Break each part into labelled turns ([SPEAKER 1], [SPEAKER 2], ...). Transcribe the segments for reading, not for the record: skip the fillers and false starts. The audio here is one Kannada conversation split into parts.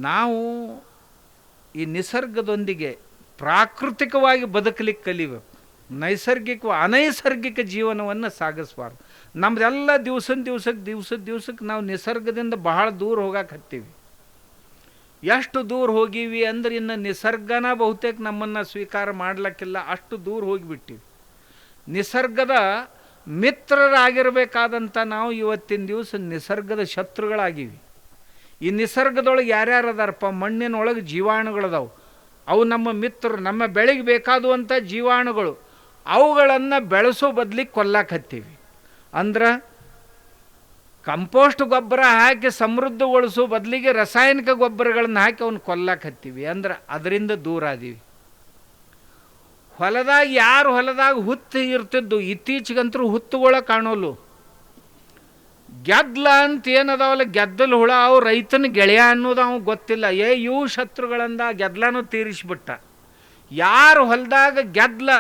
[SPEAKER 1] ನಾವು ಈ ನಿಸರ್ಗದೊಂದಿಗೆ ಪ್ರಾಕೃತಿಕವಾಗಿ ಬದುಕಲಿಕ್ಕೆ ಕಲಿಬೇಕು. ಅನೈಸರ್ಗಿಕ ಜೀವನವನ್ನು ಸಾಗಿಸಬಾರ್ದು. ನಮ್ಮದೆಲ್ಲ ದಿವ್ಸಕ್ಕೆ ನಾವು ನಿಸರ್ಗದಿಂದ ಬಹಳ ದೂರ ಹೋಗಕ್ಕೆ ಹತ್ತೀವಿ. ಎಷ್ಟು ದೂರ ಹೋಗೀವಿ ಅಂದ್ರೆ ಇನ್ನು ನಿಸರ್ಗನ ಬಹುತೇಕ ನಮ್ಮನ್ನು ಸ್ವೀಕಾರ ಮಾಡ್ಲಿಕ್ಕಿಲ್ಲ, ಅಷ್ಟು ದೂರ ಹೋಗಿಬಿಟ್ಟಿವಿ. ನಿಸರ್ಗದ ಮಿತ್ರರಾಗಿರಬೇಕಾದಂಥ ನಾವು ಇವತ್ತಿನ ದಿವಸ ನಿಸರ್ಗದ ಶತ್ರುಗಳಾಗಿವಿ. ಈ ನಿಸರ್ಗದೊಳಗೆ ಯಾರ್ಯಾರು ಅದಾರಪ್ಪ? ಮಣ್ಣಿನೊಳಗೆ ಜೀವಾಣುಗಳದಾವು, ಅವು ನಮ್ಮ ಮಿತ್ರರು, ನಮ್ಮ ಬೆಳೆಗೆ ಬೇಕಾದುವಂಥ ಜೀವಾಣುಗಳು. ಅವುಗಳನ್ನು ಬೆಳೆಸೋ ಬದಲಿಗೆ ಕೊಲ್ಲಕ್ಕೆ ಅಂದ್ರೆ ಕಂಪೋಸ್ಟ್ ಗೊಬ್ಬರ ಹಾಕಿ ಸಮೃದ್ಧಗೊಳಿಸೋ ಬದಲಿಗೆ ರಾಸಾಯನಿಕ ಗೊಬ್ಬರಗಳನ್ನು ಹಾಕಿ ಅವನ್ನ ಕೊಲ್ಲಕ್ಕೆ ಅಂದ್ರೆ ಅದರಿಂದ ದೂರ ಆದೀವಿ. ಹೊಲದಾಗ ಹುತ್ತು ಇರ್ತಿದ್ದು ಇತ್ತೀಚೆಗಂತರೂ ಹುತ್ತುಗಳ ಕಾಣೋಲು. ಗೆದ್ಲ ಅಂತ ಏನದಾವಲ್ಲ, ಗೆದ್ದಲು ಹುಳ, ಅವು ರೈತನ ಗೆಳೆಯ ಅನ್ನೋದು ಅವ್ನು ಗೊತ್ತಿಲ್ಲ. ಇವು ಶತ್ರುಗಳಂದ ಗೆದ್ಲನೂ ತೀರಿಸಿಬಿಟ್ಟ. ಯಾರು ಹೊಲದಾಗ ಗೆದ್ಲ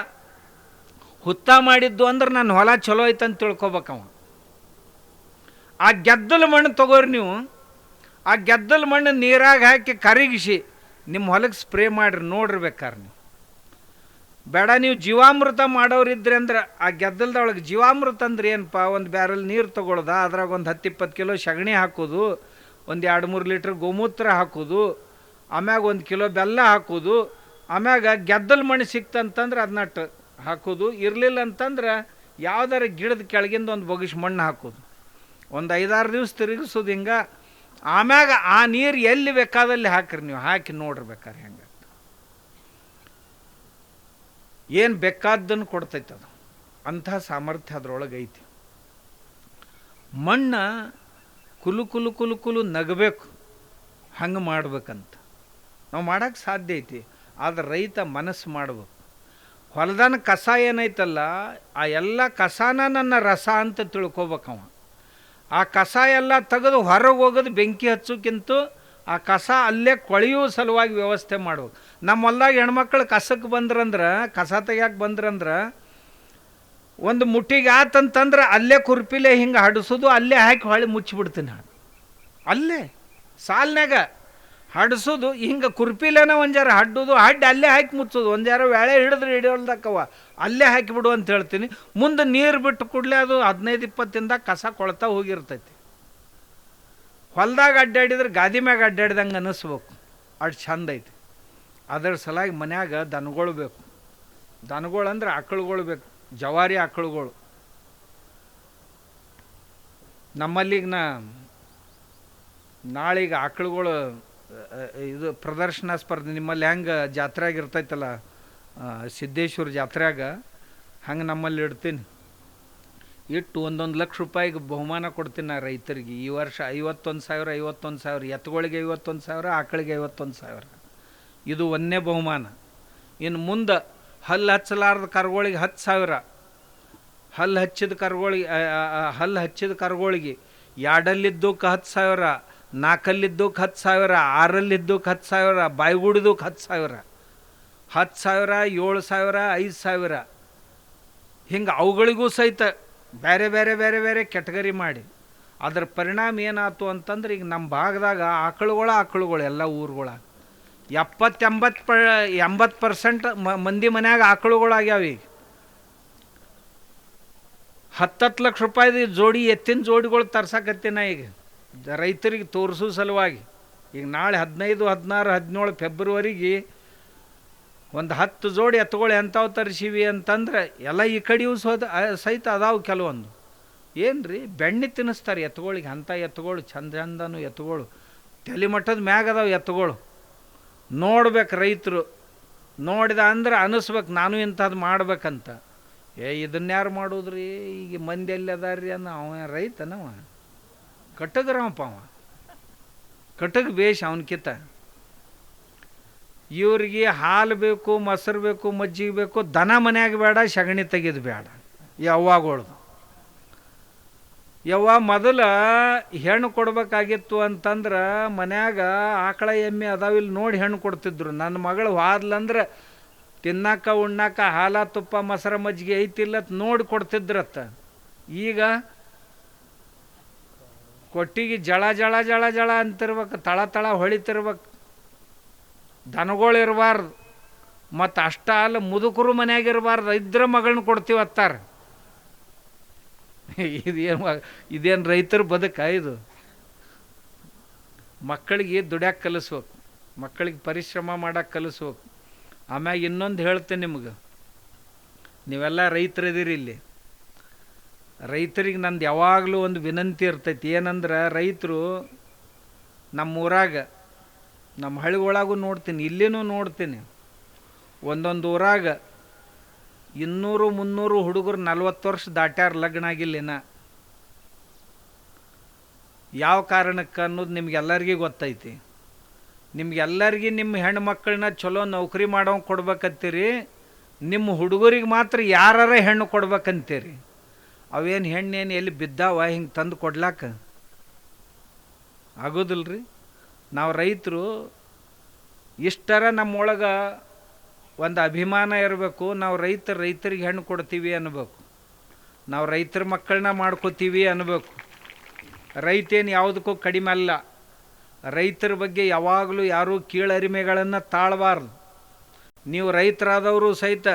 [SPEAKER 1] ಹುತ್ತ ಮಾಡಿದ್ದು ಅಂದ್ರೆ ನನ್ನ ಹೊಲ ಚಲೋ ಐತಂತ ತಿಳ್ಕೊಬೇಕವ. ಆ ಗೆದ್ದಲು ಮಣ್ಣು ತಗೋರಿ ನೀವು, ಆ ಗೆದ್ದಲು ಮಣ್ಣು ನೀರಾಗ ಹಾಕಿ ಕರಗಿಸಿ ನಿಮ್ಮ ಹೊಲಕ್ಕೆ ಸ್ಪ್ರೇ ಮಾಡಿರಿ, ನೋಡಿರ್ಬೇಕಾರೆ ನೀವು. ಬೇಡ ನೀವು ಜೀವಾಮೃತ ಮಾಡೋರಿದ್ರಿ ಅಂದ್ರೆ ಆ ಗೆದ್ದಲ್ದೊಳಗೆ ಜೀವಾಮೃತ ಅಂದ್ರೆ ಏನಪ್ಪ? ಒಂದು ಬ್ಯಾರಲ್ ನೀರು ತೊಗೊಳ್ದ, ಅದ್ರಾಗ ಒಂದು 10-20 ಕಿಲೋ ಸಗಣಿ ಹಾಕೋದು, ಒಂದು 2-3 ಲೀಟ್ರ್ ಗೋಮೂತ್ರ ಹಾಕೋದು, ಆಮ್ಯಾಗ 1 ಕಿಲೋ ಬೆಲ್ಲ ಹಾಕೋದು, ಆಮ್ಯಾಗ ಗೆದ್ದಲು ಮಣ್ಣು ಸಿಕ್ತಂತಂದ್ರೆ ಅದನ್ನ ಹಾಕೋದು. ಇರಲಿಲ್ಲ ಅಂತಂದ್ರೆ ಯಾವ್ದಾರ ಗಿಡದ ಕೆಳಗಿಂದ ಒಂದು ಬೊಗಿಸ್ ಮಣ್ಣು ಹಾಕೋದು, ಒಂದು 5-6 ದಿವಸ ತಿರುಗಿಸೋದು. ಹಿಂಗೆ ಆಮ್ಯಾಗ ಆ ನೀರು ಎಲ್ಲಿ ಬೇಕಾದಲ್ಲಿ ಹಾಕ್ರಿ ನೀವು, ಹಾಕಿ ನೋಡಿರ್ಬೇಕಾರೆ ಹೆಂಗೆ ಏನು ಬೇಕಾದ್ದನ್ನು ಕೊಡ್ತೈತೆ ಅದು. ಅಂಥ ಸಾಮರ್ಥ್ಯ ಅದರೊಳಗೆ ಐತಿ. ಮಣ್ಣು ಕುಲು ನಗಬೇಕು, ಹಂಗೆ ಮಾಡ್ಬೇಕಂತ ನಾವು ಮಾಡೋಕ್ಕೆ ಸಾಧ್ಯ ಐತಿ. ಆದರೆ ರೈತ ಮನಸ್ಸು ಮಾಡ್ಬೇಕು. ಹೊಲದಾನ ಕಸ ಏನೈತಲ್ಲ, ಆ ಎಲ್ಲ ಕಸಾನ ನನ್ನ ರಸ ಅಂತ ತಿಳ್ಕೊಬೇಕವ. ಆ ಕಸ ಎಲ್ಲ ತೆಗೆದು ಹೊರಗೆ ಹೋಗೋದು ಬೆಂಕಿ ಹಚ್ಚೋಕ್ಕಿಂತ ಆ ಕಸ ಅಲ್ಲೇ ಕೊಳೆಯುವ ಸಲುವಾಗಿ ವ್ಯವಸ್ಥೆ ಮಾಡ್ಬೇಕು. ನಮ್ಮ ಹೊಲ್ದಾಗ ಹೆಣ್ಮಕ್ಳು ಕಸಕ್ಕೆ ಬಂದ್ರಂದ್ರೆ, ಕಸ ತೆಗ್ಯಾಕೆ ಬಂದ್ರಂದ್ರೆ, ಒಂದು ಮುಟ್ಟಿಗೆ ಆತಂತಂದ್ರೆ ಅಲ್ಲೇ ಕುರ್ಪಿಲೆ ಹಿಂಗೆ ಹಡಿಸೋದು, ಅಲ್ಲೇ ಹಾಕಿ ಹೊಳ್ಳಿ ಮುಚ್ಚಿಬಿಡ್ತೀನಿ ನಾನು. ಅಲ್ಲೇ ಸಾಲ್ನಾಗ ಹಡಿಸೋದು, ಹಿಂಗೆ ಕುರ್ಪಿಲೇನ ಒಂದು ಜರ ಹಡ್ಡೋದು, ಹಡ್ಡಿ ಅಲ್ಲೇ ಹಾಕಿ ಮುಚ್ಚೋದು. ಒಂದು ಜರ ಎಳೆ ಹಿಡಿದ್ರೆ ಹಿಡಿಯೋಲ್ದಕ್ಕವ ಅಲ್ಲೇ ಹಾಕಿಬಿಡು ಅಂತ ಹೇಳ್ತೀನಿ. ಮುಂದೆ ನೀರು ಬಿಟ್ಟು ಕೂಡಲೇ ಅದು 15-20 ದಿನದಾಗ ಕಸ ಕೊಳ್ತಾ ಹೋಗಿರ್ತೈತಿ. ಹೊಲ್ದಾಗ ಅಡ್ಡಾಡಿದ್ರೆ ಗಾದಿ ಮ್ಯಾಗ ಅಡ್ಡಾಡ್ದಂಗೆ ಅನ್ನಿಸ್ಬೇಕು, ಅಷ್ಟು ಚಂದ ಐತಿ. ಅದರ ಸಲಾಗಿ ಮನ್ಯಾಗ ದನಗಳು ಬೇಕು. ದನಗಳು ಅಂದ್ರೆ ಆಕಳುಗಳು ಬೇಕು, ಜವಾರಿ ಆಕಳುಗಳು. ನಮ್ಮಲ್ಲಿಗ ನಾಳೆಗೆ ಆಕಳುಗಳು ಇದು ಪ್ರದರ್ಶನ ಸ್ಪರ್ಧೆ ನಿಮ್ಮಲ್ಲಿ ಹೆಂಗೆ ಜಾತ್ರೆಯಾಗ ಇರ್ತೈತಲ್ಲ, ಸಿದ್ದೇಶ್ವರ ಜಾತ್ರೆಯಾಗ, ಹಂಗೆ ನಮ್ಮಲ್ಲಿ ಇಡ್ತೀನಿ. ಇಟ್ಟು 1 ಲಕ್ಷ ರೂಪಾಯಿಗೆ ಬಹುಮಾನ ಕೊಡ್ತೀನಿ ನಾ ರೈತರಿಗೆ. ಈ ವರ್ಷ 51,000 ಎತ್ತುಗಳಿಗೆ 51,000, ಆಕಳಿಗೆ 51,000. ಇದು ಒಂದೇ ಬಹುಮಾನ. ಇನ್ನು ಮುಂದೆ ಹಲ್ಲು ಹಚ್ಚಲಾರ್ದ ಕರುಗಳಿಗೆ 10,000, ಹಲ್ಲು ಹಚ್ಚಿದ ಕರುಗಳಿಗೆ 2ಅಲ್ಲಿದ್ದಕ್ಕೆ 10,000, 4ಅಲ್ಲಿದ್ದಕ್ಕೆ 10,000, 6ಅಲ್ಲಿದ್ದಕ್ಕೆ 10,000, ಬಾಯ್ಗುಡಿದಕ್ಕೆ 10,000, 10,000, 7,000, 5,000 ಹಿಂಗೆ ಅವುಗಳಿಗೂ ಸಹಿತ ಬೇರೆ ಕೆಟಗರಿ ಮಾಡಿ. ಅದರ ಪರಿಣಾಮ ಏನಾಯ್ತು ಅಂತಂದ್ರೆ, ಈಗ ನಮ್ಮ ಭಾಗದಾಗ ಆಕಳುಗಳು ಎಲ್ಲ ಊರುಗಳಾಗ 70-80% ಮಂದಿ ಮನ್ಯಾಗ ಆಕಳುಗಳಾಗ್ಯಾವ. ಈಗ 10 ಲಕ್ಷ ರೂಪಾಯಿದು ಜೋಡಿ ಎತ್ತಿನ ಜೋಡಿಗಳು ತರ್ಸಕತ್ತೀನ ಈಗ ರೈತರಿಗೆ ತೋರಿಸೋ ಸಲುವಾಗಿ. ಈಗ ನಾಳೆ 15, 16, 17 ಫೆಬ್ರವರಿಗೆ ಒಂದು 10 ಜೋಡಿ ಎತ್ತುಗಳು ಎಂಥವು ತರಿಸಿವಿ ಅಂತಂದ್ರೆ ಎಲ್ಲ ಈ ಕಡೆಯೂ ಸಹಿತ ಅದಾವು. ಕೆಲವೊಂದು ಏನು ರೀ ಬೆಣ್ಣೆ ತಿನ್ನಿಸ್ತಾರೆ ಎತ್ತುಗಳಿಗೆ. ಅಂಥ ಎತ್ತುಗಳು ಚಂದನು ಎತ್ತುಗಳು, ತಲೆ ಮಟ್ಟದ ಮ್ಯಾಗ ಅದಾವೆ ಎತ್ತುಗಳು. ನೋಡ್ಬೇಕು ರೈತರು, ನೋಡಿದ ಅಂದ್ರೆ ಅನ್ನಿಸ್ಬೇಕು ನಾನು ಇಂಥದ್ದು ಮಾಡ್ಬೇಕಂತ. ಇದನ್ಯಾರು ಮಾಡೋದ್ರಿ, ಈಗ ಮಂದಿ ಎಲ್ಲಿ ಅದಾರ್ರಿ ಅನ್ನೋ ಅವ ರೈತನವ, ಕಟ್ಟಗ್ರವಪ್ಪ ಅವ, ಕಟ್ಟಗೆ ಬೇಷ್ ಅವನಕಿತ. ಇವ್ರಿಗೆ ಹಾಲು ಬೇಕು, ಮೊಸರು ಬೇಕು, ಮಜ್ಜಿಗೆ ಬೇಕು. ದನ ಮನ್ಯಾಗ ಬೇಡ, ಸಗಣಿ ತೆಗೆದು ಬೇಡ. ಯವ್ವಾಗೊಳ್ದು ಮೊದಲು ಹೆಣ್ಣು ಕೊಡ್ಬೇಕಾಗಿತ್ತು ಅಂತಂದ್ರೆ ಮನ್ಯಾಗ ಆಕಳ ಎಮ್ಮೆ ಅದಾವಿಲ್ಲಿ ನೋಡಿ ಹೆಣ್ಣು ಕೊಡ್ತಿದ್ರು. ನನ್ನ ಮಗಳು ಹೋದ್ಲಂದ್ರೆ ತಿನ್ನಾಕ ಉಣ್ಣಾಕ ಹಾಲ ತುಪ್ಪ ಮೊಸರು ಮಜ್ಜಿಗೆ ಐತಿಲ್ಲತ್ ನೋಡಿ ಕೊಡ್ತಿದ್ರತ್ತ. ಈಗ ಕೊಟ್ಟಿಗೆ ಜಳ ಜಳ ಜಳ ಜಳ ಅಂತಿರ್ಬೇಕು, ತಳ ತಳ ಹೊಳಿತಿರ್ಬೇಕು. ದನಗಳು ಇರಬಾರ್ದು, ಮತ್ತು ಅಷ್ಟ ಅಲ್ಲ ಮುದುಕರು ಮನ್ಯಾಗಿರಬಾರ್ದು. ಇದ್ರ ಮಗಳನ್ನ ಕೊಡ್ತೀವಿ ಅತ್ತಾರ. ಇದೇನು ರೈತರ ಬದುಕ ಇದು? ಮಕ್ಕಳಿಗೆ ದುಡ್ಯಾಕೆ ಕಲಿಸ್ಬೇಕು, ಮಕ್ಕಳಿಗೆ ಪರಿಶ್ರಮ ಮಾಡೋಕೆ ಕಲಿಸ್ಬೇಕು. ಆಮ್ಯಾಗ ಇನ್ನೊಂದು ಹೇಳ್ತೇನೆ ನಿಮ್ಗೆ, ನೀವೆಲ್ಲ ರೈತರಿದ್ದೀರಿ ಇಲ್ಲಿ. ರೈತರಿಗೆ ನಂದು ಯಾವಾಗಲೂ ಒಂದು ವಿನಂತಿ ಇರ್ತೈತಿ. ಏನಂದ್ರೆ, ರೈತರು ನಮ್ಮೂರಾಗ, ನಮ್ಮ ಹಳ್ಳಿಗೊಳಗೂ ನೋಡ್ತೀನಿ, ಇಲ್ಲಿನೂ ನೋಡ್ತೀನಿ, ಒಂದೊಂದು ಊರಾಗ 200-300 ಹುಡುಗರು 40 ವರ್ಷ ದಾಟ್ಯಾರ, ಲಗ್ನ ಆಗಿಲ್ಲಿನ. ಯಾವ ಕಾರಣಕ್ಕೆ ಅನ್ನೋದು ನಿಮ್ಗೆಲ್ಲರಿಗೂ ಗೊತ್ತೈತಿ. ನಿಮ್ಗೆಲ್ಲರಿಗೂ ನಿಮ್ಮ ಹೆಣ್ಮಕ್ಳನ್ನ ಚಲೋ ನೌಕರಿ ಮಾಡೋ ಕೊಡ್ಬೇಕಂತೀರಿ, ನಿಮ್ಮ ಹುಡುಗರಿಗೆ ಮಾತ್ರ ಯಾರಾರ ಹೆಣ್ಣು ಕೊಡ್ಬೇಕಂತೀರಿ. ಅವೇನು ಹೆಣ್ಣೇನು ಎಲ್ಲಿ ಬಿದ್ದಾವ ಹಿಂಗೆ ತಂದು ಕೊಡ್ಲಾಕ ಆಗೋದಿಲ್ರಿ. ನಾವು ರೈತರು ಇಷ್ಟರ ನಮ್ಮೊಳಗೆ ಒಂದು ಅಭಿಮಾನ ಇರಬೇಕು. ನಾವು ರೈತರಿಗೆ ಹೆಣ್ಣು ಕೊಡ್ತೀವಿ ಅನ್ಬೇಕು, ನಾವು ರೈತರ ಮಕ್ಕಳನ್ನ ಮಾಡ್ಕೋತೀವಿ ಅನ್ಬೇಕು. ರೈತೇನು ಯಾವುದಕ್ಕೂ ಕಡಿಮೆ ಅಲ್ಲ. ರೈತರ ಬಗ್ಗೆ ಯಾವಾಗಲೂ ಯಾರೂ ಕೀಳರಿಮೆಗಳನ್ನು ತಾಳಬಾರ್ದು. ನೀವು ರೈತರಾದವರು ಸಹಿತ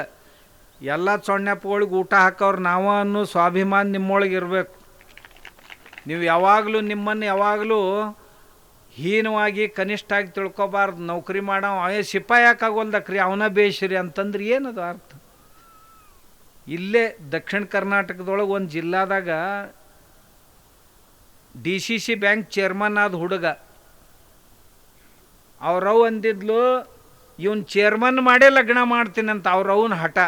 [SPEAKER 1] ಎಲ್ಲ ಸೊಣ್ಣಪ್ಪಗಳಿಗೆ ಊಟ ಹಾಕೋರು ನಾವು ಅನ್ನೋ ಸ್ವಾಭಿಮಾನ ನಿಮ್ಮೊಳಗೆ ಇರಬೇಕು. ನೀವು ಯಾವಾಗಲೂ ನಿಮ್ಮನ್ನು ಯಾವಾಗಲೂ ಹೀನವಾಗಿ ಕನಿಷ್ಠಾಗಿ ತಿಳ್ಕೊಬಾರ್ದು. ನೌಕರಿ ಮಾಡೋ ಸಿಪಾಯಿ ಯಾಕಾಗೋಲ್ದಕ್ರಿ, ಅವನ ಬೇಯಿಸ್ರಿ ಅಂತಂದ್ರೆ ಏನದು ಅರ್ಥ? ಇಲ್ಲೇ ದಕ್ಷಿಣ ಕರ್ನಾಟಕದೊಳಗೆ ಒಂದು ಜಿಲ್ಲಾದಾಗ DCC ಬ್ಯಾಂಕ್ ಚೇರ್ಮನ್ ಆದ ಹುಡುಗ, ಅವ್ರವ್ ಅಂದಿದ್ಲು ಇವನು ಚೇರ್ಮನ್ ಮಾಡೇ ಲಗ್ನ ಮಾಡ್ತೀನಂತ. ಅವ್ರವನ ಹಠ.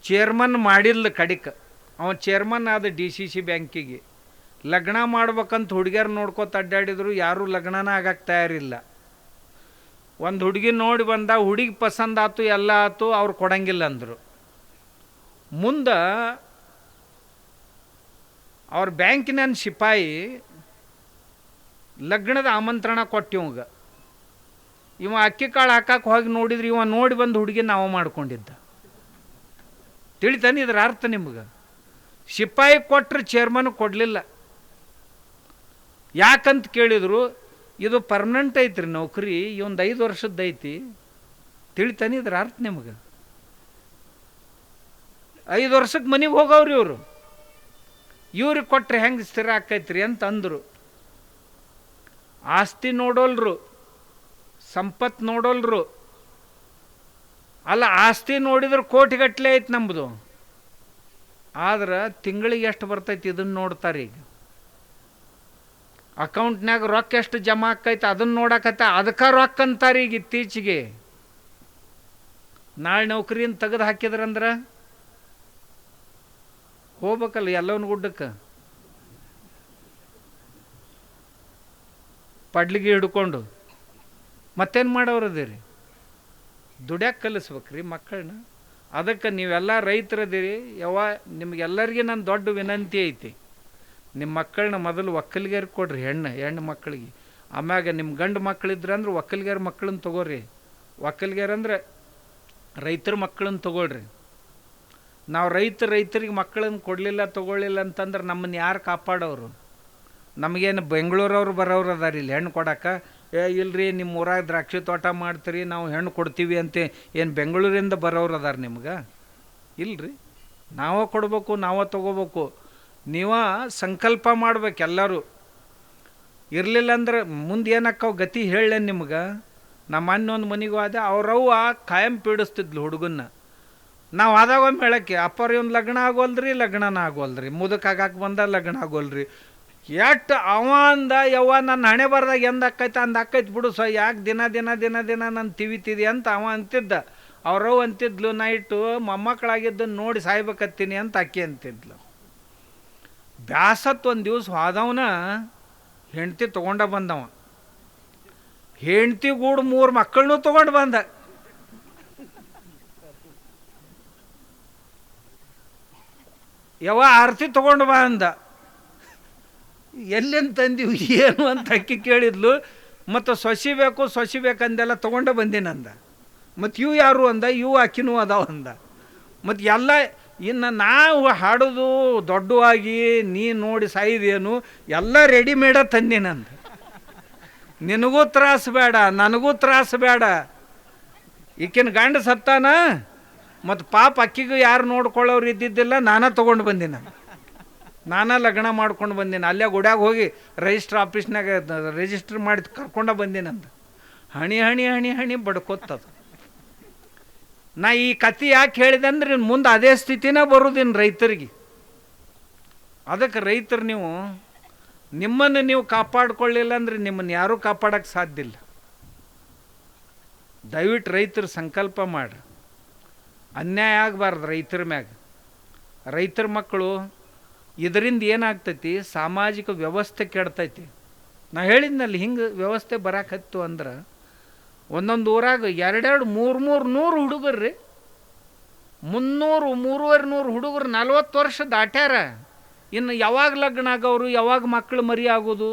[SPEAKER 1] ಚೇರ್ಮನ್ ಮಾಡಿಲ್ಲ ಕಡಿಕ, ಅವನು ಚೇರ್ಮನ್ ಆದ DCC ಬ್ಯಾಂಕಿಗೆ. ಲಗ್ನ ಮಾಡ್ಬೇಕಂತ ಹುಡುಗಿಯರು ನೋಡ್ಕೊತ ಅಡ್ಡಾಡಿದ್ರು, ಯಾರೂ ಲಗ್ನನ ಆಗಕ್ಕೆ ತಯಾರಿಲ್ಲ. ಒಂದು ಹುಡುಗಿ ನೋಡಿ ಬಂದ, ಹುಡುಗಿ ಪಸಂದ್ ಆತು, ಎಲ್ಲ ಆತು, ಅವ್ರು ಕೊಡಂಗಿಲ್ಲ ಅಂದರು. ಮುಂದೆ ಅವ್ರ ಬ್ಯಾಂಕಿನ ಸಿಪಾಯಿ ಲಗ್ನದ ಆಮಂತ್ರಣ ಕೊಟ್ಟಿವಂಗ. ಇವ ಅಕ್ಕಿ ಕಾಳು ಹಾಕಕ್ಕೆ ಹೋಗಿ ನೋಡಿದ್ರೆ, ಇವ ನೋಡಿ ಬಂದು ಹುಡುಗಿ ನಾವು ಮಾಡ್ಕೊಂಡಿದ್ದ. ತಿಳಿತಾನೆ ಇದ್ರ ಅರ್ಥ ನಿಮ್ಗೆ? ಸಿಪಾಯಿ ಕೊಟ್ಟರೆ ಚೇರ್ಮನ್ ಕೊಡಲಿಲ್ಲ. ಯಾಕಂತ ಕೇಳಿದ್ರು, ಇದು ಪರ್ಮನೆಂಟ್ ಐತ್ರಿ ನೌಕರಿ, ಇವೊಂದು 5 ವರ್ಷದ್ದು ಐತಿ. ತಿಳಿತಾನೆ ಇದ್ರ ಅರ್ಥ ನಿಮ್ಗೆ? 5 ವರ್ಷಕ್ಕೆ ಮನೆಗೆ ಹೋಗವ್ರಿ ಇವರು. ಇವ್ರಿಗೆ ಕೊಟ್ಟರೆ ಹೆಂಗೆ ಸ್ಥಿರ ಆಕೈತ್ರಿ ಅಂತ ಅಂದರು. ಆಸ್ತಿ ನೋಡೋಲ್ರು, ಸಂಪತ್ತು ನೋಡೋಲ್ರು. ಅಲ್ಲ, ಆಸ್ತಿ ನೋಡಿದ್ರೆ ಕೋಟಿಗಟ್ಟಲೆ ಐತಿ ನಮ್ಮದು. ಆದ್ರೆ ತಿಂಗಳಿಗೆ ಎಷ್ಟು ಬರ್ತೈತಿ ಇದನ್ನು ನೋಡ್ತಾರೆ. ಈಗ ಅಕೌಂಟ್ನಾಗ ರೊಕ್ಕ ಎಷ್ಟು ಜಮಾ ಆಕೈತೆ ಅದನ್ನು ನೋಡಕತ್ತ, ಅದಕ್ಕೆ ರೊಕ್ಕ ಅಂತಾರೆ ಈಗ ಇತ್ತೀಚೆಗೆ. ನಾಳೆ ನೌಕರಿಯನ್ನು ತೆಗೆದು ಹಾಕಿದ್ರಂದ್ರೆ ಹೋಗ್ಬೇಕಲ್ಲ ಎಲ್ಲವನ್ನ ಗುಡ್ಡಕ್ಕೆ, ಪಡ್ಲಿಗೆ ಹಿಡ್ಕೊಂಡು. ಮತ್ತೇನು ಮಾಡೋರದಿರಿ? ದುಡ್ಯಾಕೆ ಕಲಿಸ್ಬೇಕ್ರಿ ಮಕ್ಕಳನ್ನ. ಅದಕ್ಕೆ ನೀವೆಲ್ಲ ರೈತರದಿರಿ. ನಿಮಗೆಲ್ಲರಿಗೆ ನನ್ನ ದೊಡ್ಡ ವಿನಂತಿ ಐತಿ, ನಿಮ್ಮ ಮಕ್ಕಳನ್ನ ಮೊದಲು ಒಕ್ಕಲಿಗರಿಗೆ ಕೊಡ್ರಿ, ಹೆಣ್ಣು ಮಕ್ಕಳಿಗೆ. ಆಮ್ಯಾಗ ನಿಮ್ಮ ಗಂಡು ಮಕ್ಕಳಿದ್ರಂದ್ರೆ ಒಕ್ಕಲಿಗರ ಮಕ್ಕಳನ್ನ ತೊಗೋರಿ. ಒಕ್ಕಲಿಗರಂದ್ರೆ ರೈತರ ಮಕ್ಕಳನ್ನ ತೊಗೊಳ್ರಿ. ನಾವು ರೈತರಿಗೆ ಮಕ್ಕಳನ್ನ ಕೊಡಲಿಲ್ಲ, ತೊಗೊಳ್ಳಿಲ್ಲ ಅಂತಂದ್ರೆ ನಮ್ಮನ್ನು ಯಾರು ಕಾಪಾಡೋರು? ನಮಗೇನು ಬೆಂಗಳೂರವ್ರು ಬರೋರು ಅದಾರ ಇಲ್ಲಿ ಹೆಣ್ಣು ಕೊಡಕ್ಕೆ? ಇಲ್ರಿ, ನಿಮ್ಮ ಊರಾಗ ದ್ರಾಕ್ಷಿ ತೋಟ ಮಾಡ್ತೀರಿ, ನಾವು ಹೆಣ್ಣು ಕೊಡ್ತೀವಿ ಅಂತ ಏನು ಬೆಂಗಳೂರಿಂದ ಬರೋರು ಅದಾರ ನಿಮ್ಗೆ? ಇಲ್ರಿ, ನಾವೇ ಕೊಡ್ಬೇಕು, ನಾವೇ ತೊಗೋಬೇಕು. ನೀವ ಸಂಕಲ್ಪ ಮಾಡ್ಬೇಕು ಎಲ್ಲರೂ. ಇರಲಿಲ್ಲ ಅಂದ್ರೆ ಮುಂದೆ ಏನಕ್ಕಾವ ಗತಿ ಹೇಳೇನು ನಿಮ್ಗೆ? ನಮ್ಮ ಅಣ್ಣೊಂದು ಮನೆಗೂ ಆದ, ಅವ್ರವ್ವ ಕಾಯಂ ಪೀಡಿಸ್ತಿದ್ಲು ಹುಡುಗನ್ನ. ನಾವು ಆದಾಗ ಒಮ್ಮೆ ಹೇಳಕ್ಕೆ, ಅಪ್ಪರಿ ಒಂದು ಲಗ್ನ ಆಗೋಲ್ರಿ, ಲಗ್ನನ ಆಗೋಲ್ರಿ, ಮುದಕ್ಕಾಗಕ್ಕೆ ಬಂದ ಲಗ್ನ ಆಗೋಲ್ರಿ. ಎಷ್ಟು ಅವ ಅಂದ, ಯವ್ವ ನನ್ನ ಹಣೆ ಬರ್ದಾಗ ಎಂದ ಆಕೈತೆ ಅಂದ ಆಕೈತೆ ಬಿಡು, ಯಾಕೆ ದಿನ ದಿನ ದಿನ ದಿನ ನಾನು ತಿವಿತಿದಿ ಅಂತ ಅವ ಅಂತಿದ್ದ. ಅವ್ರವ್ ಅಂತಿದ್ಲು, ನೈಟು ಮೊಮ್ಮಕ್ಕಳಾಗಿದ್ದನ್ನು ನೋಡಿ ಸಾಯ್ಬೇಕತ್ತೀನಿ ಅಂತ ಅಕ್ಕಿ ಅಂತಿದ್ಲು. ಬ್ಯಾಸತ್ತು ಒಂದು ದಿವ್ಸ ಹೋದವನ ಹೆಂಡ್ತಿ ತೊಗೊಂಡ ಬಂದವ. ಹೆಂಡ್ತಿ ಗೂಡು 3 ಮಕ್ಕಳನ್ನೂ ತೊಗೊಂಡು ಬಂದ. ಆರತಿ ತೊಗೊಂಡು ಬಾ ಅಂದ. ಎಲ್ಲೆನ್ ತಂದೀವಿ ಏನು ಅಂತ ಅಕ್ಕಿ ಕೇಳಿದ್ಲು. ಮತ್ತು ಸೊಸಿ ಬೇಕಂದೆಲ್ಲ ತೊಗೊಂಡು ಬಂದಿನಂದ. ಮತ್ತು ಇವು ಯಾರು ಅಂದ, ಇವು ಅಕ್ಕಿನೂ ಅದಾವ ಅಂದ. ಮತ್ತು ಎಲ್ಲ ಇನ್ನು ನಾವು ಹಾಡೋದು ದೊಡ್ಡವಾಗಿ ನೀ ನೋಡಿ ಸಾಯಿದೇನು ಎಲ್ಲ ರೆಡಿಮೇಡ ತಂದಿನಂದು. ನಿನಗೂ ತ್ರಾಸು ಬೇಡ, ನನಗೂ ತ್ರಾಸು ಬೇಡ. ಈಕಿನ ಗಂಡ ಸತ್ತಾನ, ಮತ್ತು ಪಾಪ ಅಕ್ಕಿಗೂ ಯಾರು ನೋಡ್ಕೊಳ್ಳೋರು ಇದ್ದಿದ್ದಿಲ್ಲ, ನಾನೇ ತೊಗೊಂಡು ಬಂದಿನ, ನಾನೇ ಲಗ್ನ ಮಾಡ್ಕೊಂಡು ಬಂದಿನ. ಅಲ್ಲೇ ಗುಡ್ಯಾಗ ಹೋಗಿ ರಿಜಿಸ್ಟ್ರ್ ಆಫೀಸ್ನಾಗ ರಿಜಿಸ್ಟ್ರ್ ಮಾಡಿ ಕರ್ಕೊಂಡ ಬಂದಿನಂತ. ಹಣಿ ಹಣಿ ಹಣಿ ಹಣಿ ಬಡ್ಕೊತದು. ನಾ ಈ ಕತೆ ಯಾಕೆ ಹೇಳಿದೆ ಅಂದ್ರೆ ಇನ್ನು ಮುಂದೆ ಅದೇ ಸ್ಥಿತಿನೇ ಬರೋದಿನ್ನು ರೈತರಿಗೆ. ಅದಕ್ಕೆ ರೈತರು ನೀವು ನಿಮ್ಮನ್ನು ನೀವು ಕಾಪಾಡ್ಕೊಳ್ಳಿಲ್ಲ ಅಂದರೆ ನಿಮ್ಮನ್ನು ಯಾರೂ ಕಾಪಾಡೋಕ್ಕೆ ಸಾಧ್ಯ ಇಲ್ಲ. ದಯವಿಟ್ಟು ರೈತರು ಸಂಕಲ್ಪ ಮಾಡ್ರಿ, ಅನ್ಯಾಯ ಆಗಬಾರ್ದು ರೈತರ ಮ್ಯಾಗ. ರೈತರ ಮಕ್ಕಳು ಇದರಿಂದ ಏನಾಗ್ತೈತಿ, ಸಾಮಾಜಿಕ ವ್ಯವಸ್ಥೆ ಕೆಡ್ತೈತಿ. ನಾ ಹೇಳಿದ್ನಲ್ಲಿ ಹಿಂಗೆ ವ್ಯವಸ್ಥೆ ಬರಾಕತ್ತು ಅಂದ್ರೆ ಒಂದೊಂದು ಊರಾಗ 200, 300 ಹುಡುಗರು ರೀ, 300, 350 ಹುಡುಗರು 40 ವರ್ಷ ದಾಟ್ಯಾರ. ಇನ್ನು ಯಾವಾಗ ಲಗ್ನ ಆಗೋರು, ಯಾವಾಗ ಮಕ್ಕಳು ಮರಿ ಆಗೋದು?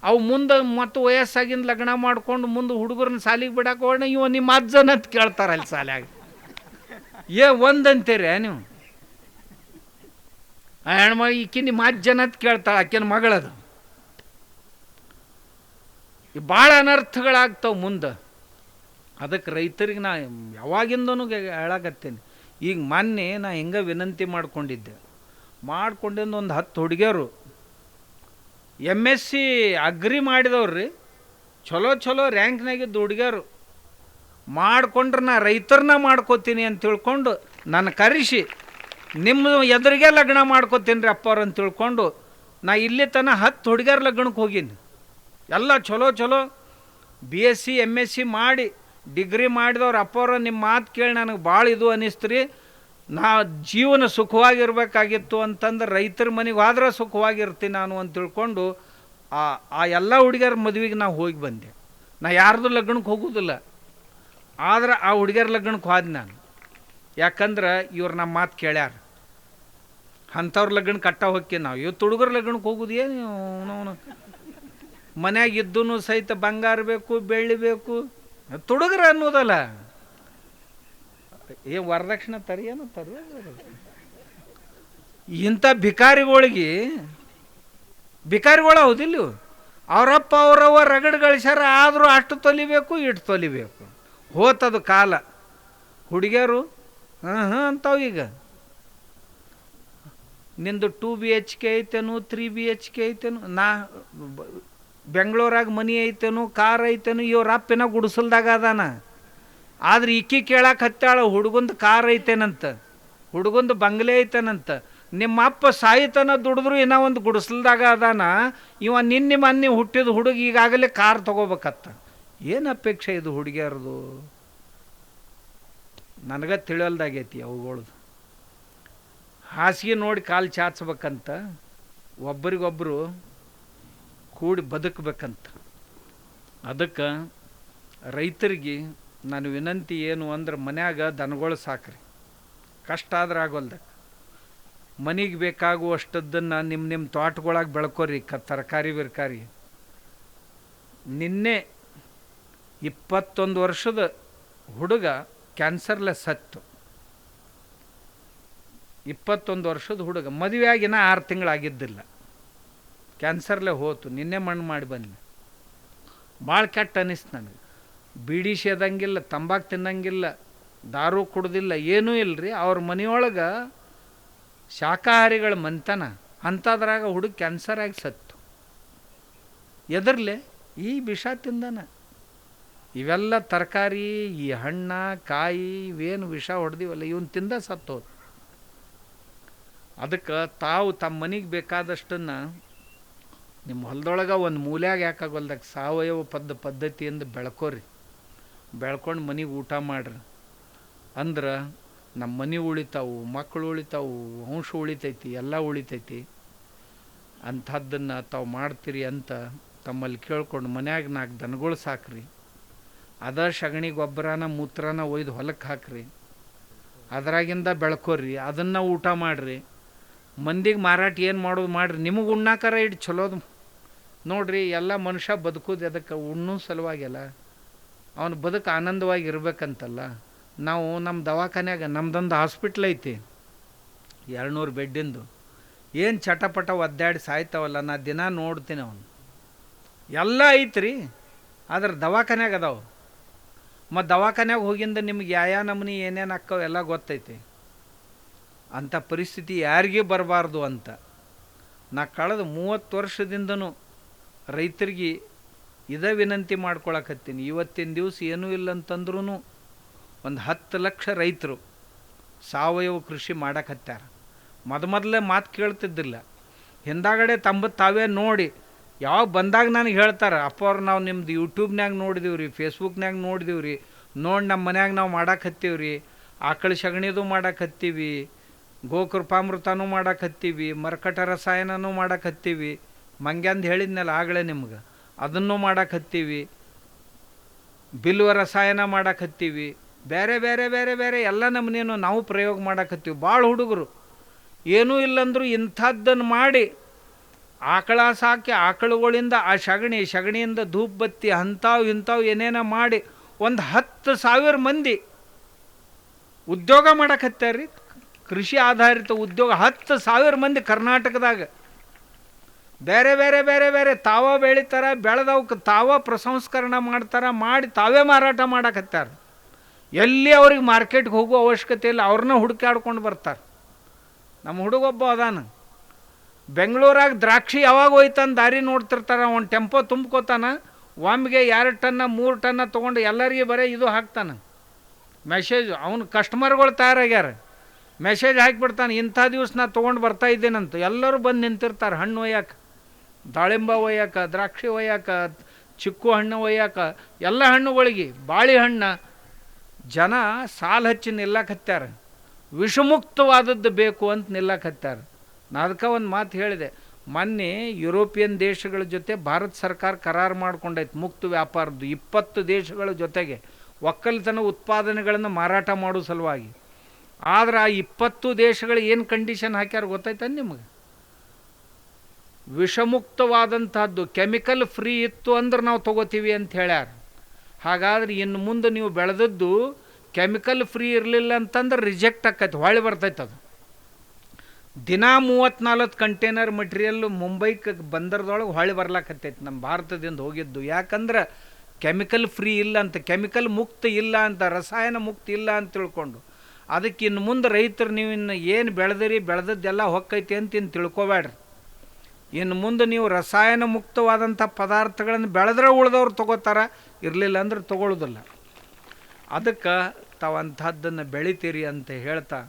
[SPEAKER 1] ಅವು ಮುಂದೆ ಮತ್ತು ವಯಸ್ಸಾಗಿಂದ ಲಗ್ನ ಮಾಡ್ಕೊಂಡು ಮುಂದೆ ಹುಡುಗರನ್ನ ಸಾಲಿಗೆ ಬಿಡಕ್ಕೆ ಹೋಗೋಣ, ಇವ ನಿಮ್ಮ ಅಜ್ಜನ ಅಂತ ಕೇಳ್ತಾರೆ ಅಲ್ಲಿ ಸಾಲ್ಯಾಗ. ಒಂದಂತೀರಿ ನೀವು? ಆ ಹೆಣ್ಮಗ ಈಕಿ ನಿಮ್ಮ ಅಜ್ಜನ ಅಂತ ಕೇಳ್ತಾಳೆ, ಆಕಿನ ಮಗಳದು. ಭಾಳ ಅನರ್ಥಗಳಾಗ್ತಾವೆ ಮುಂದೆ. ಅದಕ್ಕೆ ರೈತರಿಗೆ ನಾ ಯಾವಾಗಿಂದನೂ ಹೇಳಕತ್ತೇನೆ. ಈಗ ಮೊನ್ನೆ ನಾ ಹಿಂಗೆ ವಿನಂತಿ ಮಾಡ್ಕೊಂಡಿದ್ದೆ, ಒಂದು 10 ಹುಡುಗಿಯರು MSc ಅಗ್ರಿ ಮಾಡಿದವ್ರಿ, ಚಲೋ ಚಲೋ ರ್ಯಾಂಕ್ನಾಗಿದ್ದು ಹುಡುಗಿಯರು ಮಾಡ್ಕೊಂಡ್ರೆ ನಾ ರೈತರನ್ನ ಮಾಡ್ಕೋತೀನಿ ಅಂತ ತಿಳ್ಕೊಂಡು ನನ್ನ ಕರೆಸಿ ನಿಮ್ಮ ಎದುರಿಗೆ ಲಗ್ನ ಮಾಡ್ಕೋತೀನಿ ರೀ ಅಪ್ಪವ್ರು ಅಂತ ತಿಳ್ಕೊಂಡು ನಾ ಇಲ್ಲಿ ತನಕ 10 ಹುಡುಗಿಯರ ಲಗ್ನಕ್ಕೆ ಹೋಗೀನಿ. ಎಲ್ಲ ಚಲೋ ಚಲೋ BSc MSc ಮಾಡಿ ಡಿಗ್ರಿ ಮಾಡಿದವ್ರು ಅಪ್ಪವ್ರ ನಿಮ್ಮ ಮಾತು ಕೇಳಿ ನನಗೆ ಭಾಳ ಇದು ಅನ್ನಿಸ್ತ್ರಿ. ನಾ ಜೀವನ ಸುಖವಾಗಿರ್ಬೇಕಾಗಿತ್ತು ಅಂತಂದ್ರೆ ರೈತರ ಮನೆಗೆ ಹೋದ್ರೆ ಸುಖವಾಗಿರ್ತೀನಿ ನಾನು ಅಂತ ತಿಳ್ಕೊಂಡು ಆ ಎಲ್ಲ ಹುಡುಗಿಯರ ಮದುವೆಗೆ ನಾವು ಹೋಗಿ ಬಂದೆ. ನಾ ಯಾರ್ದು ಲಗ್ನಕ್ಕೆ ಹೋಗೋದಿಲ್ಲ, ಆದ್ರೆ ಆ ಹುಡುಗಿಯರ ಲಗ್ನಕ್ಕೆ ಹೋದೆ ನಾನು. ಯಾಕಂದ್ರೆ ಇವ್ರು ನಮ್ಮ ಮಾತು ಕೇಳ್ಯಾರ. ಅಂಥವ್ರ ಲಗ್ನ ಕಟ್ಟ ಹೋಗ್ತೀವಿ ನಾವು. ಇವತ್ತು ಹುಡುಗರ ಲಗ್ನಕ್ಕೆ ಹೋಗೋದು ಏನು, ಅವನು ಮನ್ಯಾಗ ಇದ್ದೂ ಸಹಿತ ಬಂಗಾರ ಬೇಕು, ಬೆಳ್ಳಿ ಬೇಕು, ತುಡುಗ್ರ ಅನ್ನೋದಲ್ಲ. ವರದಕ್ಷಿಣೆ ತರಿಯೇನು ತರು. ಇಂಥ ಭಿಕಾರಿಗಳು ಹೌದಿಲ್ಲ, ಅವರಪ್ಪ ಅವರವ ರಗಡ್ ಗಳಿಸ್ಯಾರ, ಆದರೂ ಅಷ್ಟು ತೊಲಿಬೇಕು ಇಟ್ಟು ತೊಲಿಬೇಕು. ಹೋತದು ಕಾಲ. ಹುಡುಗಿಯರು ಅಂತಾವ ಈಗ ನಿಂದು 2 BHK ಐತೇನು, 3 BHK ಐತೇನು, ಬೆಂಗಳೂರಾಗ ಮನಿ ಐತೇನು, ಕಾರ್ ಐತೇನು, ಇವ್ರ ಅಪ್ಪಿನ ಗುಡಿಸಲ್ದಾಗ ಅದಾನ. ಆದ್ರೆ ಈಕಿ ಕೇಳಕ್ಕೆ ಹತ್ತಾಳ, ಹುಡುಗಂದು ಕಾರ್ ಐತೇನಂತ, ಹುಡುಗಂದು ಬಂಗ್ಲೆ ಐತೇನಂತ. ನಿಮ್ಮ ಅಪ್ಪ ಸಾಯಿತನ ದುಡಿದ್ರು ಇನ್ನೂ ಒಂದು ಗುಡಿಸಲ್ದಾಗ ಅದಾನ, ಇವ ನಿನ್ನೆ ಮೊನ್ನೆ ಹುಟ್ಟಿದ ಹುಡುಗ ಈಗಾಗಲೇ ಕಾರ್ ತೊಗೋಬೇಕತ್ತ. ಏನು ಅಪೇಕ್ಷೆ ಇದು ಹುಡುಗಿಯರ್ದು? ನನಗೆ ತಿಳಿಯಲ್ದಾಗೈತಿ ಅವುಗಳದು. ಹಾಸಿಗೆ ನೋಡಿ ಕಾಲು ಚಾಚಬೇಕಂತ, ಒಬ್ಬರಿಗೊಬ್ಬರು ಕೂಡಿ ಬದುಕಬೇಕಂತ. ಅದಕ್ಕೆ ರೈತರಿಗೆ ನಾನು ವಿನಂತಿ ಏನು ಅಂದ್ರೆ, ಮನ್ಯಾಗ ದನಗಳು ಸಾಕ್ರಿ, ಕಷ್ಟ ಆದ್ರೆ ಆಗೋಲ್ದಕ್ಕೆ. ಮನೆಗೆ ಬೇಕಾಗುವಷ್ಟದ್ದನ್ನು ನಿಮ್ಮ ತೋಟಗೊಳಗೆ ಬೆಳ್ಕೊರಿ, ತರಕಾರಿ ಬಿರ್ಕಾರಿ. ನಿನ್ನೆ 21 ವರ್ಷದ ಹುಡುಗ ಕ್ಯಾನ್ಸರ್ಲೆ ಸತ್ತು. 21 ವರ್ಷದ ಹುಡುಗ, ಮದುವೆ ಆಗಿನ 6 ತಿಂಗಳಾಗಿದ್ದಿಲ್ಲ, ಕ್ಯಾನ್ಸರ್ಲೆ ಹೋತು. ನಿನ್ನೆ ಮಣ್ಣು ಮಾಡಿ ಬಂದೆ. ಭಾಳ ಕೆಟ್ಟ ಅನ್ನಿಸ್ತು ನನಗೆ. ಬೀಡಿ ಸೇದಂಗಿಲ್ಲ, ತಂಬಾಕು ತಿನ್ನಂಗಿಲ್ಲ, ದಾರು ಕುಡ್ದಿಲ್ಲ, ಏನೂ ಇಲ್ಲರಿ. ಅವ್ರ ಮನೆಯೊಳಗೆ ಶಾಕಾಹಾರಿಗಳ ಮಂತನ, ಅಂಥದ್ರಾಗ ಹುಡುಗ ಕ್ಯಾನ್ಸರ್ ಆಗಿ ಸತ್ತು. ಎದರ್ಲೆ? ಈ ವಿಷ ತಿಂದನ. ಇವೆಲ್ಲ ತರಕಾರಿ, ಈ ಹಣ್ಣ ಕಾಯಿ ಇವೇನು ವಿಷ ಹೊಡೆದಿವಲ್ಲ, ಇವನು ತಿಂದ ಸತ್ತೋದು. ಅದಕ್ಕೆ ತಾವು ತಮ್ಮ ಮನೆಗೆ ಬೇಕಾದಷ್ಟನ್ನು ನಿಮ್ಮ ಹೊಲದೊಳಗೆ ಒಂದು ಮೂಲ್ಯಾಗ ಯಾಕಾಗೋಲ್ದಾಗ ಸಾವಯವ ಪದ್ಧತಿಯಿಂದ ಬೆಳ್ಕೋರಿ. ಬೆಳ್ಕೊಂಡು ಮನೆಗೆ ಊಟ ಮಾಡ್ರಿ. ಅಂದ್ರೆ ನಮ್ಮ ಮನೆ ಉಳಿತಾವು, ಮಕ್ಕಳು ಉಳಿತಾವು, ವಂಶ ಉಳಿತೈತಿ, ಎಲ್ಲ ಉಳಿತೈತಿ. ಅಂಥದ್ದನ್ನು ತಾವು ಮಾಡ್ತೀರಿ ಅಂತ ತಮ್ಮಲ್ಲಿ ಕೇಳ್ಕೊಂಡು ಮನ್ಯಾಗ 4 ದನಗಳು ಸಾಕ್ರಿ. ಅದ ಸಗಣಿ ಗೊಬ್ಬರನ ಮೂತ್ರನ ಒಯ್ದು ಹೊಲಕ್ಕೆ ಹಾಕ್ರಿ. ಅದರಾಗಿಂದ ಬೆಳ್ಕೋರಿ, ಅದನ್ನು ಊಟ ಮಾಡಿರಿ. ಮಂದಿಗೆ ಮಾರಾಟ ಏನು ಮಾಡೋದು ಮಾಡಿರಿ, ನಿಮಗೆ ಉಣ್ಣಾಕಾರ ಇಟ್ಟು ಚಲೋದು ನೋಡ್ರಿ. ಎಲ್ಲ ಮನುಷ್ಯ ಬದುಕೋದು ಅದಕ್ಕೆ ಉಣ್ಣು ಸಲುವಾಗೆಲ್ಲ, ಅವನು ಬದುಕು ಆನಂದವಾಗಿ ಇರ್ಬೇಕಂತಲ್ಲ. ನಾವು ನಮ್ಮ ದವಾಖಾನ್ಯಾಗ ನಮ್ದೊಂದು ಹಾಸ್ಪಿಟ್ಲ್ ಐತಿ, 200 ಬೆಡ್ಡಿಂದು. ಏನು ಚಟಪಟ ಒದ್ದಾಡಿ ಸಾಯ್ತಾವಲ್ಲ, ನಾ ದಿನ ನೋಡ್ತೀನಿ ಅವನು. ಎಲ್ಲ ಐತ್ರಿ, ಆದ್ರೆ ದವಾಖಾನ್ಯಾಗ ಅದಾವ. ಮತ್ತು ದವಾಖಾನ್ಯಾಗ ಹೋಗಿಂದ ನಿಮ್ಗೆ ಯಾವ ನಮೂನಿ ಏನೇನು ಅಕ್ಕವ ಎಲ್ಲ ಗೊತ್ತೈತಿ. ಅಂಥ ಪರಿಸ್ಥಿತಿ ಯಾರಿಗೂ ಬರಬಾರ್ದು ಅಂತ ನಾ ಕಳೆದ 30 ವರ್ಷದಿಂದನೂ ರೈತರಿಗೆ ಇದೇ ವಿನಂತಿ ಮಾಡ್ಕೊಳಕತ್ತೀನಿ. ಇವತ್ತಿನ ದಿವಸ ಏನೂ ಇಲ್ಲ ಅಂತಂದ್ರೂ ಒಂದು 10 ಲಕ್ಷ ರೈತರು ಸಾವಯವ ಕೃಷಿ ಮಾಡಕತ್ಯಾರ. ಮೊದಲೇ ಮಾತು ಕೇಳ್ತಿದ್ದಿಲ್ಲ, ಹಿಂದಾಗಡೆ ತಾವೇ ನೋಡಿ ಯಾವಾಗ ಬಂದಾಗ ನನಗೆ ಹೇಳ್ತಾರೆ, ಅಪ್ಪ ಅವ್ರು ನಾವು ನಿಮ್ದು ಯೂಟ್ಯೂಬ್ನಾಗ ನೋಡಿದೀವಿ ರೀ, ಫೇಸ್ಬುಕ್ನಾಗ ನೋಡಿದೀವಿ ರೀ, ನೋಡಿ ನಮ್ಮ ಮನ್ಯಾಗ ನಾವು ಮಾಡಾಕತ್ತೀವಿ ರೀ, ಆಕಳ ಸಗಣಿದು ಮಾಡಾಕತ್ತೀವಿ, ಗೋಕೃಪಾಮೃತನೂ ಮಾಡಾಕತ್ತೀವಿ, ಮರ್ಕಟ ರಸಾಯನನೂ ಮಾಡಾಕತ್ತೀವಿ, ಮಂಗ್ಯಾಂದು ಹೇಳಿದ್ನಲ್ಲ ಆಗಲೇ ನಿಮ್ಗೆ, ಅದನ್ನು ಮಾಡಾಕತ್ತೀವಿ, ಬಿಲ್ವ ರಸಾಯನ ಮಾಡಾಕತ್ತೀವಿ, ಬೇರೆ ಬೇರೆ ಬೇರೆ ಬೇರೆ ಎಲ್ಲ ನಮ್ಮನೇನು ನಾವು ಪ್ರಯೋಗ ಮಾಡಾಕತ್ತೀವಿ. ಭಾಳ ಹುಡುಗರು ಏನೂ ಇಲ್ಲಂದ್ರೂ ಇಂಥದ್ದನ್ನು ಮಾಡಿ ಆಕಳ ಸಾಕಿ ಆಕಳುಗಳಿಂದ ಆ ಸಗಣಿಯಿಂದ ಧೂಪ್ ಬತ್ತಿ ಇಂಥವು ಏನೇನೋ ಮಾಡಿ ಒಂದು 10,000 ಮಂದಿ ಉದ್ಯೋಗ ಮಾಡಕತ್ತಾರೆ. ಕೃಷಿ ಆಧಾರಿತ ಉದ್ಯೋಗ 10,000 ಮಂದಿ ಕರ್ನಾಟಕದಾಗ ಬೇರೆ ಬೇರೆ ಬೇರೆ ಬೇರೆ ತಾವ ಬೆಳಿತಾರೆ, ಬೆಳೆದವಕ್ಕೆ ತಾವ ಪ್ರಸಂಸ್ಕರಣ ಮಾಡ್ತಾರೆ, ಮಾಡಿ ತಾವೇ ಮಾರಾಟ ಮಾಡಕತ್ತಾರೆ. ಎಲ್ಲಿ ಅವ್ರಿಗೆ ಮಾರ್ಕೆಟ್ಗೆ ಹೋಗೋ ಅವಶ್ಯಕತೆ ಇಲ್ಲ, ಅವ್ರನ್ನ ಹುಡುಕಾಡ್ಕೊಂಡು ಬರ್ತಾರೆ. ನಮ್ಮ ಹುಡುಗೊಬ್ಬ ಅದಾನ, ಬೆಂಗಳೂರಾಗ ದ್ರಾಕ್ಷಿ ಯಾವಾಗ ಹೋಯ್ತಾನ ದಾರಿ ನೋಡ್ತಿರ್ತಾರೆ, ಅವ್ನು ಟೆಂಪೋ ತುಂಬ್ಕೋತಾನ, ಒಮ್ಮೆಗೆ 2 ಟನ್ನ 3 ಟನ್ನ ತೊಗೊಂಡು ಎಲ್ಲರಿಗೆ ಬರೀ ಇದು ಹಾಕ್ತಾನೆ ಮೆಸೇಜ್. ಅವ್ನು ಕಸ್ಟಮರ್ಗಳು ತಯಾರಾಗ್ಯಾರ, ಮೆಸೇಜ್ ಹಾಕಿಬಿಡ್ತಾನೆ, ಇಂಥ ದಿವಸ ನಾ ತೊಗೊಂಡು ಬರ್ತಾ ಇದ್ದೇನಂತ. ಎಲ್ಲರೂ ಬಂದು ನಿಂತಿರ್ತಾರೆ, ಹಣ್ಣು ಒಯ್ಯಾಕ, ದಾಳಿಂಬ ಒಯ್ಯಾಕ, ದ್ರಾಕ್ಷಿ ಒಯ್ಯಾಕ, ಚಿಕ್ಕು ಹಣ್ಣು ಒಯ್ಯಾಕ, ಎಲ್ಲ ಹಣ್ಣುಗಳಿಗೆ, ಬಾಳೆಹಣ್ಣು. ಜನ ಸಾಲು ಹಚ್ಚಿ ನಿಲ್ಲಕತ್ಯಾರ, ವಿಷಮುಕ್ತವಾದದ್ದು ಬೇಕು ಅಂತ ನಿಲ್ಲಕತ್ಯಾರ. ನಾ ಅದಕ್ಕೆ ಒಂದು ಮಾತು ಹೇಳಿದೆ, ಮೊನ್ನೆ ಯುರೋಪಿಯನ್ ದೇಶಗಳ ಜೊತೆ ಭಾರತ ಸರ್ಕಾರ ಕರಾರು ಮಾಡ್ಕೊಂಡೈತೆ ಮುಕ್ತ ವ್ಯಾಪಾರದ್ದು. 20 ದೇಶಗಳ ಜೊತೆಗೆ ಒಕ್ಕಲ್ತನ ಉತ್ಪಾದನೆಗಳನ್ನು ಮಾರಾಟ ಮಾಡೋ ಸಲುವಾಗಿ. ಆದ್ರೆ ಆ 20 ದೇಶಗಳು ಏನು ಕಂಡೀಷನ್ ಹಾಕ್ಯಾರ ಗೊತ್ತಾಯ್ತಾನೆ ನಿಮಗೆ? ವಿಷಮುಕ್ತವಾದಂಥದ್ದು ಕೆಮಿಕಲ್ ಫ್ರೀ ಇತ್ತು ಅಂದ್ರೆ ನಾವು ತೊಗೋತೀವಿ ಅಂತ ಹೇಳ್ಯಾರ. ಹಾಗಾದ್ರೆ ಇನ್ನು ಮುಂದೆ ನೀವು ಬೆಳೆದದ್ದು ಕೆಮಿಕಲ್ ಫ್ರೀ ಇರಲಿಲ್ಲ ಅಂತಂದ್ರೆ ರಿಜೆಕ್ಟ್ ಆಕೈತೆ, ಹೊಳ್ಳಿ ಬರ್ತೈತೆ ಅದು. ದಿನ 34 ಕಂಟೈನರ್ ಮಟೀರಿಯಲ್ಲು ಮುಂಬೈಗೆ ಬಂದರದೊಳಗೆ ಹೊಳ್ಳಿ ಬರ್ಲಾಕತ್ತೈತೆ ನಮ್ಮ ಭಾರತದಿಂದ ಹೋಗಿದ್ದು. ಯಾಕಂದ್ರೆ ಕೆಮಿಕಲ್ ಫ್ರೀ ಇಲ್ಲ ಅಂತ, ಕೆಮಿಕಲ್ ಮುಕ್ತ ಇಲ್ಲ ಅಂತ, ರಸಾಯನ ಮುಕ್ತ ಇಲ್ಲ ಅಂತ ತಿಳ್ಕೊಂಡು. ಅದಕ್ಕೆ ಇನ್ನು ಮುಂದೆ ರೈತರು ನೀವು ಇನ್ನು ಏನು ಬೆಳೆದದ್ದೆಲ್ಲ ಹೊಕ್ಕೈತಿ ಅಂತ ಇನ್ನು ತಿಳ್ಕೊಬೇಡ್ರಿ. ಇನ್ನು ಮುಂದೆ ನೀವು ರಸಾಯನ ಮುಕ್ತವಾದಂಥ ಪದಾರ್ಥಗಳನ್ನು ಬೆಳೆದ್ರೆ ಉಳಿದವ್ರು ತೊಗೋತಾರ, ಇರಲಿಲ್ಲ ಅಂದ್ರೆ ತೊಗೊಳ್ಳೋದಿಲ್ಲ. ಅದಕ್ಕೆ ತಾವು ಅಂಥದ್ದನ್ನು ಬೆಳಿತೀರಿ ಅಂತ ಹೇಳ್ತಾ